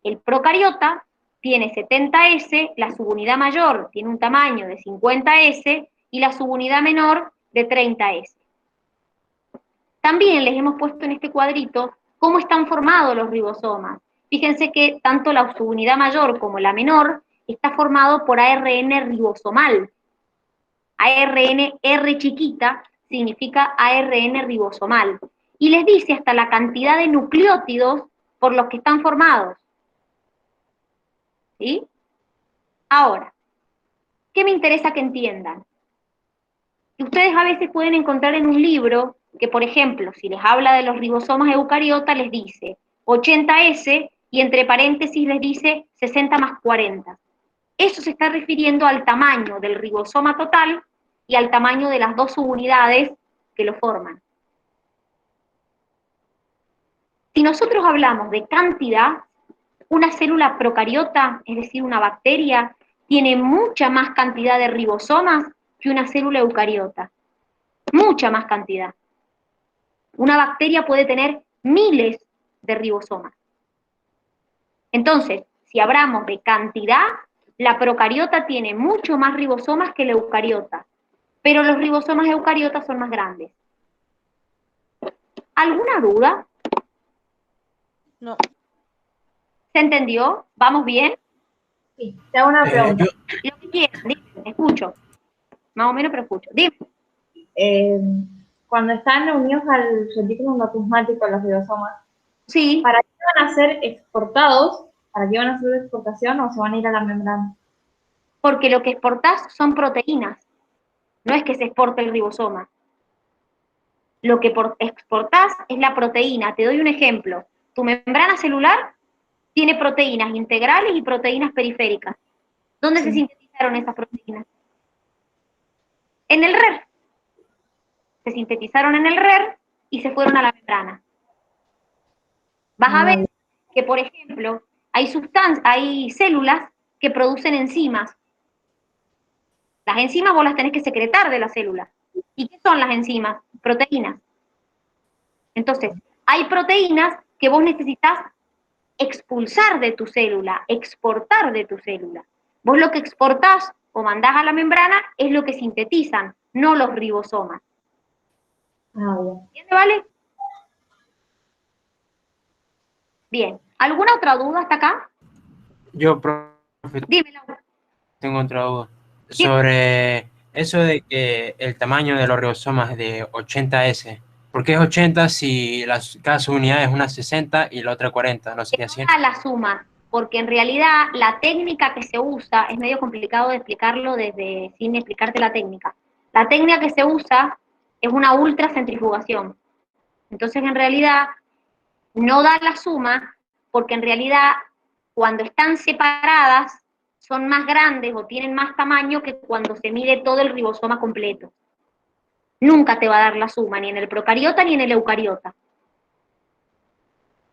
A: El procariota tiene 70S, la subunidad mayor tiene un tamaño de 50S y la subunidad menor de 30S. También les hemos puesto en este cuadrito cómo están formados los ribosomas. Fíjense que tanto la subunidad mayor como la menor está formado por ARN ribosomal. ARN R chiquita significa ARN ribosomal. Y les dice hasta la cantidad de nucleótidos por los que están formados. ¿Sí? Ahora, ¿qué me interesa que entiendan? Que ustedes a veces pueden encontrar en un libro que, por ejemplo, si les habla de los ribosomas eucariotas, les dice 80S y entre paréntesis les dice 60 más 40. Eso se está refiriendo al tamaño del ribosoma total y al tamaño de las dos subunidades que lo forman. Si nosotros hablamos de cantidad, una célula procariota, es decir, una bacteria, tiene mucha más cantidad de ribosomas que una célula eucariota. Mucha más cantidad. Una bacteria puede tener miles de ribosomas. Entonces, si hablamos de cantidad, la procariota tiene mucho más ribosomas que la eucariota, pero los ribosomas eucariotas son más grandes. ¿Alguna duda?
C: No.
A: ¿Se entendió? ¿Vamos bien?
D: Sí, te hago una pregunta.
A: Lo que quieran, dime, escucho. Más o menos, pero escucho. Dime.
D: Cuando están unidos al retículo endoplasmático, los ribosomas,
A: Sí.
D: ¿para qué van a ser exportados? ¿Para qué van a hacer de exportación o se van a ir a la membrana?
A: Porque lo que exportás son proteínas. No es que se exporte el ribosoma. Lo que exportás es la proteína. Te doy un ejemplo. Tu membrana celular tiene proteínas integrales y proteínas periféricas. ¿Dónde se sintetizaron esas proteínas? En el RER. Se sintetizaron en el RER y se fueron a la membrana. Vas a ver que, por ejemplo, hay células que producen enzimas. Las enzimas vos las tenés que secretar de la célula. ¿Y qué son las enzimas? Proteínas. Entonces, hay proteínas que vos necesitas expulsar de tu célula, exportar de tu célula. Vos lo que exportás o mandás a la membrana es lo que sintetizan, no los ribosomas. ¿Entiende, vale? Bien. ¿Alguna otra duda hasta acá?
E: Yo, profe,
A: Dime, Laura.
E: tengo otra duda. Sobre eso de que el tamaño de los ribosomas es de 80S. ¿Por qué es 80 si cada subunidad es una 60 y la otra 40? ¿No sería 100?
A: A la suma, porque en realidad la técnica que se usa, es medio complicado de explicarlo sin explicarte la técnica. La técnica que se usa es una ultracentrifugación. Entonces, en realidad, no da la suma, porque en realidad, cuando están separadas, son más grandes o tienen más tamaño que cuando se mide todo el ribosoma completo. Nunca te va a dar la suma, ni en el procariota ni en el eucariota.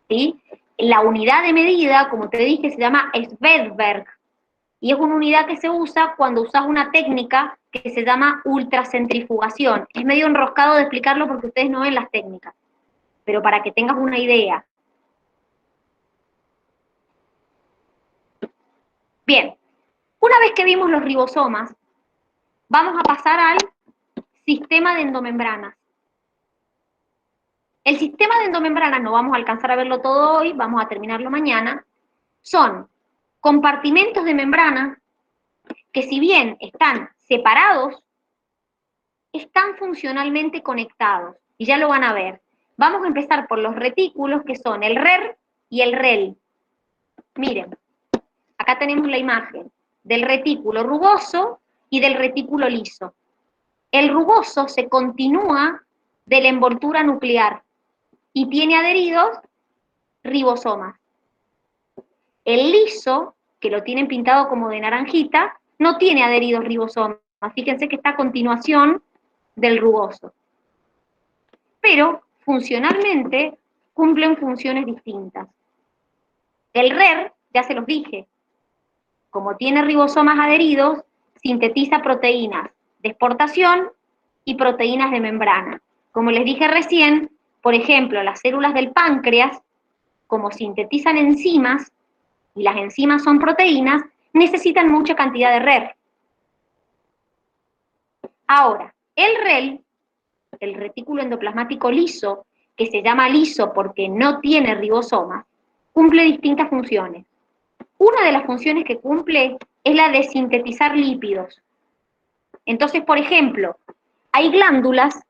A: ¿Sí? La unidad de medida, como te dije, se llama Svedberg, y es una unidad que se usa cuando usas una técnica que se llama ultracentrifugación. Es medio enroscado de explicarlo porque ustedes no ven las técnicas, pero para que tengas una idea. Bien, una vez que vimos los ribosomas, vamos a pasar al sistema de endomembranas. El sistema de endomembranas, no vamos a alcanzar a verlo todo hoy, vamos a terminarlo mañana, son compartimentos de membrana que, si bien están separados, están funcionalmente conectados, y ya lo van a ver. Vamos a empezar por los retículos, que son el RER y el REL. Miren, acá tenemos la imagen del retículo rugoso y del retículo liso. El rugoso se continúa de la envoltura nuclear y tiene adheridos ribosomas. El liso, que lo tienen pintado como de naranjita, no tiene adheridos ribosomas. Fíjense que está a continuación del rugoso. Pero funcionalmente cumplen funciones distintas. El RER ya se los dije. Como tiene ribosomas adheridos, sintetiza proteínas de exportación y proteínas de membrana. Como les dije recién, por ejemplo, las células del páncreas, como sintetizan enzimas, y las enzimas son proteínas, necesitan mucha cantidad de RER. Ahora, el REL, el retículo endoplasmático liso, que se llama liso porque no tiene ribosomas, cumple distintas funciones. Una de las funciones que cumple es la de sintetizar lípidos. Entonces, por ejemplo, hay glándulas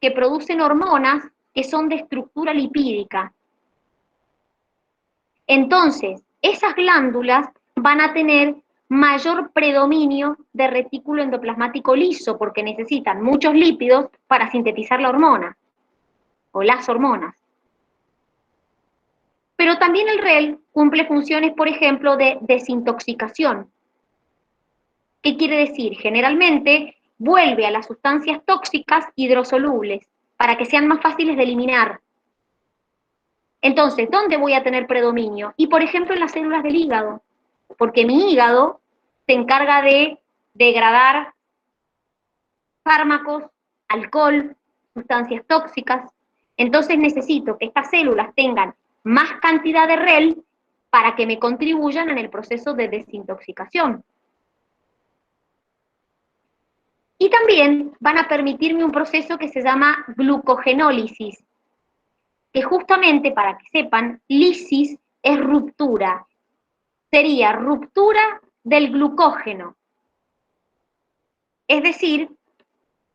A: que producen hormonas que son de estructura lipídica. Entonces, esas glándulas van a tener mayor predominio de retículo endoplasmático liso porque necesitan muchos lípidos para sintetizar la hormona o las hormonas. Pero también el REL cumple funciones, por ejemplo, de desintoxicación. ¿Qué quiere decir? Generalmente vuelve a las sustancias tóxicas hidrosolubles para que sean más fáciles de eliminar. Entonces, ¿dónde voy a tener predominio? Y, por ejemplo, en las células del hígado, porque mi hígado se encarga de degradar fármacos, alcohol, sustancias tóxicas. Entonces necesito que estas células tengan más cantidad de REL para que me contribuyan en el proceso de desintoxicación. Y también van a permitirme un proceso que se llama glucogenólisis, que justamente, para que sepan, lisis es ruptura. Sería ruptura del glucógeno. Es decir,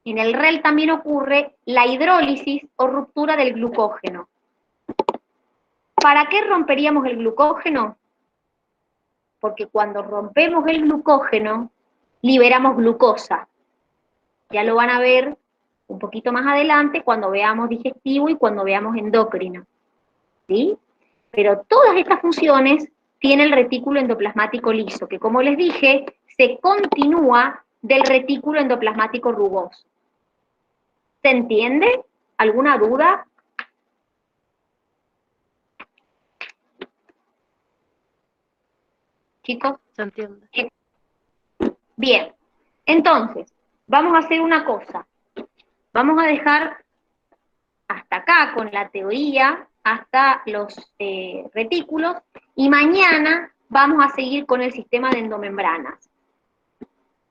A: en el REL también ocurre la hidrólisis o ruptura del glucógeno. ¿Para qué romperíamos el glucógeno? Porque cuando rompemos el glucógeno, liberamos glucosa. Ya lo van a ver un poquito más adelante cuando veamos digestivo y cuando veamos endocrino. ¿Sí? Pero todas estas funciones tiene el retículo endoplasmático liso, que como les dije, se continúa del retículo endoplasmático rugoso. ¿Se entiende? ¿Alguna duda? Chicos,
B: Se entiende.
A: bien. Entonces, vamos a hacer una cosa. Vamos a dejar hasta acá con la teoría, hasta los retículos, y mañana vamos a seguir con el sistema de endomembranas.